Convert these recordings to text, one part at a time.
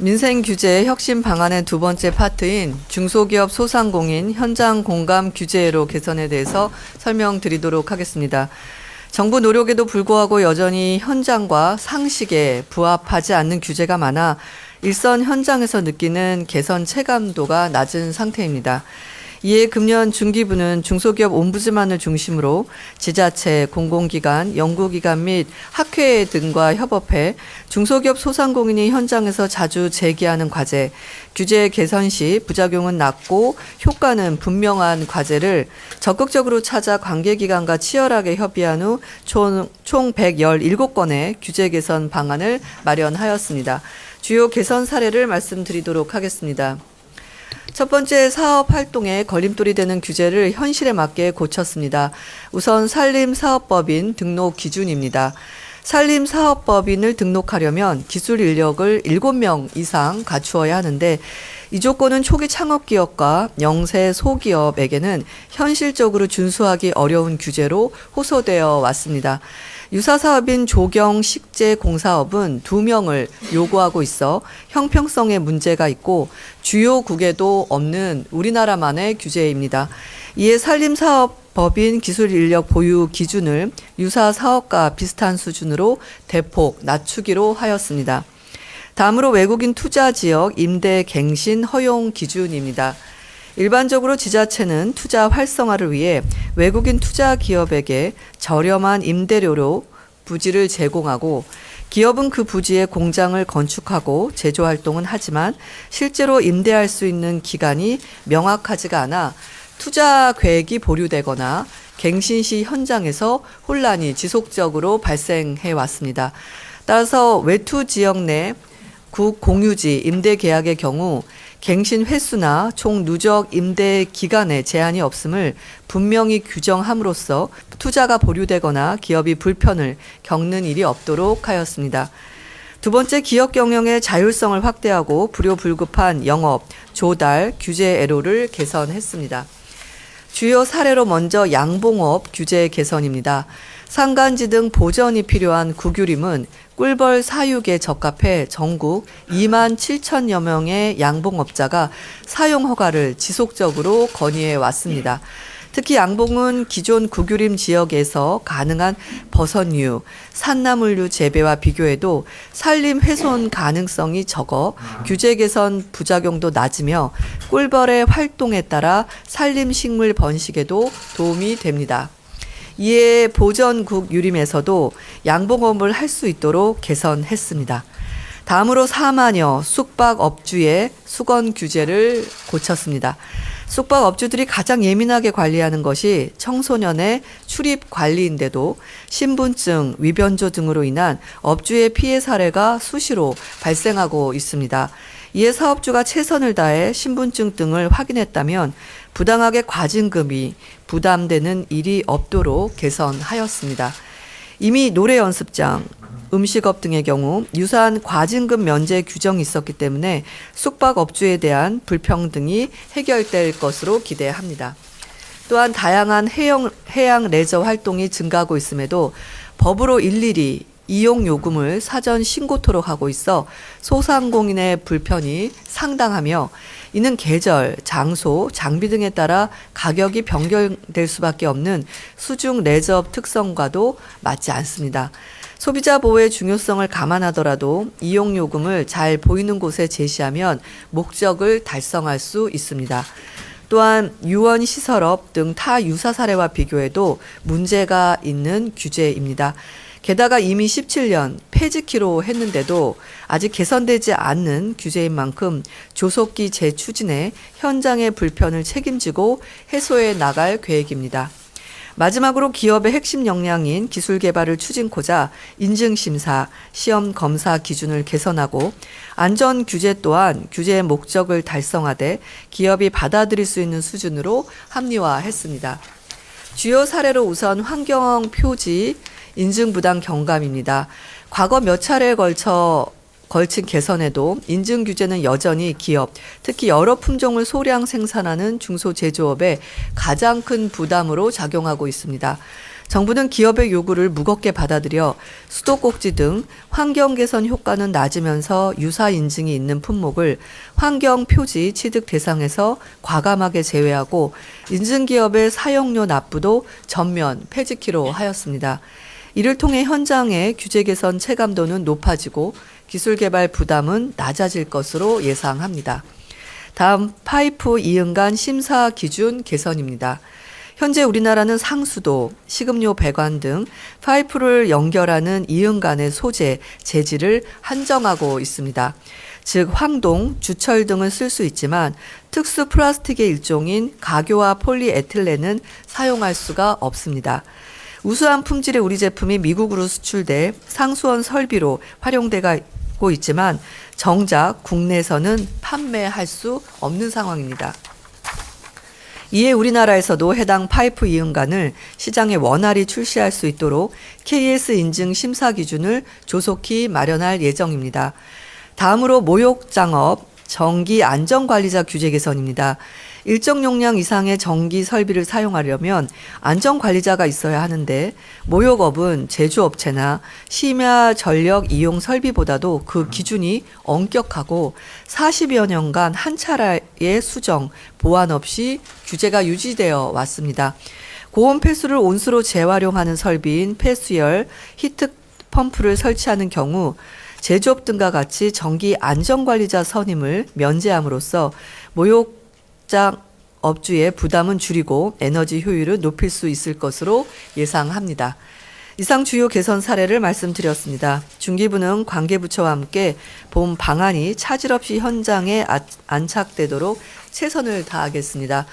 민생규제 혁신 방안의 두 번째 파트인 중소기업 소상공인 현장 공감 규제로 개선에 대해서 설명드리도록 하겠습니다. 정부 노력에도 불구하고 여전히 현장과 상식에 부합하지 않는 규제가 많아 일선 현장에서 느끼는 개선 체감도가 낮은 상태입니다. 이에 금년 중기부는 중소기업 옴부즈만을 중심으로 지자체, 공공기관, 연구기관 및 학회 등과 협업해 중소기업 소상공인이 현장에서 자주 제기하는 과제, 규제 개선 시 부작용은 낮고 효과는 분명한 과제를 적극적으로 찾아 관계기관과 치열하게 협의한 후 총 117건의 규제 개선 방안을 마련하였습니다. 주요 개선 사례를 말씀드리도록 하겠습니다. 첫 번째, 사업 활동에 걸림돌이 되는 규제를 현실에 맞게 고쳤습니다. 우선 산림사업법인 등록 기준입니다. 산림사업법인을 등록하려면 기술 인력을 7명 이상 갖추어야 하는데 이 조건은 초기 창업기업과 영세 소기업에게는 현실적으로 준수하기 어려운 규제로 호소되어 왔습니다. 유사사업인 조경식재공사업은 2명을 요구하고 있어 형평성에 문제가 있고 주요국에도 없는 우리나라만의 규제입니다. 이에 산림사업법인 기술인력 보유 기준을 유사사업과 비슷한 수준으로 대폭 낮추기로 하였습니다. 다음으로 외국인 투자지역 임대 갱신 허용 기준입니다. 일반적으로 지자체는 투자 활성화를 위해 외국인 투자 기업에게 저렴한 임대료로 부지를 제공하고 기업은 그 부지에 공장을 건축하고 제조 활동은 하지만 실제로 임대할 수 있는 기간이 명확하지가 않아 투자 계획이 보류되거나 갱신 시 현장에서 혼란이 지속적으로 발생해 왔습니다. 따라서 외투 지역 내 국공유지 임대 계약의 경우 갱신 횟수나 총 누적 임대 기간에 제한이 없음을 분명히 규정함으로써 투자가 보류되거나 기업이 불편을 겪는 일이 없도록 하였습니다. 두 번째, 기업 경영의 자율성을 확대하고 불효불급한 영업, 조달, 규제 애로를 개선했습니다. 주요 사례로 먼저 양봉업 규제 개선입니다. 상간지 등 보전이 필요한 국유림은 꿀벌 사육에 적합해 전국 2만 7천여 명의 양봉업자가 사용 허가를 지속적으로 건의해 왔습니다. 특히 양봉은 기존 국유림 지역에서 가능한 버섯류, 산나물류 재배와 비교해도 산림 훼손 가능성이 적어 규제 개선 부작용도 낮으며 꿀벌의 활동에 따라 산림 식물 번식에도 도움이 됩니다. 이에 보전국 유림에서도 양봉업을 할 수 있도록 개선했습니다. 다음으로 사마녀 숙박업주의 수건 규제를 고쳤습니다. 숙박업주들이 가장 예민하게 관리하는 것이 청소년의 출입 관리인데도 신분증, 위변조 등으로 인한 업주의 피해 사례가 수시로 발생하고 있습니다. 이에 사업주가 최선을 다해 신분증 등을 확인했다면 부당하게 과징금이 부담되는 일이 없도록 개선하였습니다. 이미 노래 연습장, 음식업 등의 경우 유사한 과징금 면제 규정이 있었기 때문에 숙박업주에 대한 불평등이 해결될 것으로 기대합니다. 또한 다양한 해양 레저 활동이 증가하고 있음에도 법으로 일일이 이용 요금을 사전 신고토록 하고 있어 소상공인의 불편이 상당하며 이는 계절, 장소, 장비 등에 따라 가격이 변경될 수밖에 없는 수중 레저업 특성과도 맞지 않습니다. 소비자 보호의 중요성을 감안하더라도 이용 요금을 잘 보이는 곳에 제시하면 목적을 달성할 수 있습니다. 또한 유원시설업 등 타 유사 사례와 비교해도 문제가 있는 규제입니다. 게다가 이미 17년 폐지키로 했는데도 아직 개선되지 않는 규제인 만큼 조속히 재추진해 현장의 불편을 책임지고 해소해 나갈 계획입니다. 마지막으로 기업의 핵심 역량인 기술 개발을 추진코자 인증심사, 시험 검사 기준을 개선하고 안전 규제 또한 규제의 목적을 달성하되 기업이 받아들일 수 있는 수준으로 합리화했습니다. 주요 사례로 우선 환경 표지 인증부당 경감입니다. 과거 몇 차례에 걸친 개선에도 인증 규제는 여전히 기업, 특히 여러 품종을 소량 생산하는 중소제조업에 가장 큰 부담으로 작용하고 있습니다. 정부는 기업의 요구를 무겁게 받아들여 수도꼭지 등 환경 개선 효과는 낮으면서 유사 인증이 있는 품목을 환경 표지 취득 대상에서 과감하게 제외하고 인증기업의 사용료 납부도 전면 폐지키로 하였습니다. 이를 통해 현장의 규제 개선 체감도는 높아지고 기술 개발 부담은 낮아질 것으로 예상합니다. 다음 파이프 이응간 심사 기준 개선입니다. 현재 우리나라는 상수도, 식음료 배관 등 파이프를 연결하는 이응간의 소재, 재질을 한정하고 있습니다. 즉 황동, 주철 등을 쓸 수 있지만 특수 플라스틱의 일종인 가교와 폴리에틸렌은 사용할 수가 없습니다. 우수한 품질의 우리 제품이 미국으로 수출돼 상수원 설비로 활용되고 있지만 정작 국내에서는 판매할 수 없는 상황입니다. 이에 우리나라에서도 해당 파이프 이응간을 시장에 원활히 출시할 수 있도록 KS 인증 심사 기준을 조속히 마련할 예정입니다. 다음으로 모욕장업 전기 안전관리자 규제 개선입니다. 일정 용량 이상의 전기 설비를 사용하려면 안전관리자가 있어야 하는데 모욕업은 제조업체나 심야 전력 이용 설비보다도 그 기준이 엄격하고 40여 년간 한 차례의 수정, 보완 없이 규제가 유지되어 왔습니다. 고온 폐수를 온수로 재활용하는 설비인 폐수열 히트 펌프를 설치하는 경우 제조업 등과 같이 전기 안전관리자 선임을 면제함으로써 모욕장 업주의 부담은 줄이고 에너지 효율을 높일 수 있을 것으로 예상합니다. 이상 주요 개선 사례를 말씀드렸습니다. 중기부는 관계부처와 함께 본 방안이 차질 없이 현장에 안착되도록 최선을 다하겠습니다.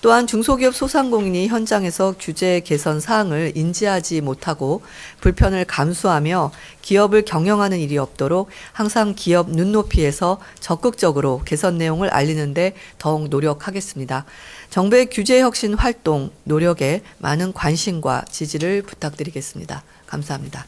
또한 중소기업 소상공인이 현장에서 규제 개선 사항을 인지하지 못하고 불편을 감수하며 기업을 경영하는 일이 없도록 항상 기업 눈높이에서 적극적으로 개선 내용을 알리는 데 더욱 노력하겠습니다. 정부의 규제 혁신 활동, 노력에 많은 관심과 지지를 부탁드리겠습니다. 감사합니다.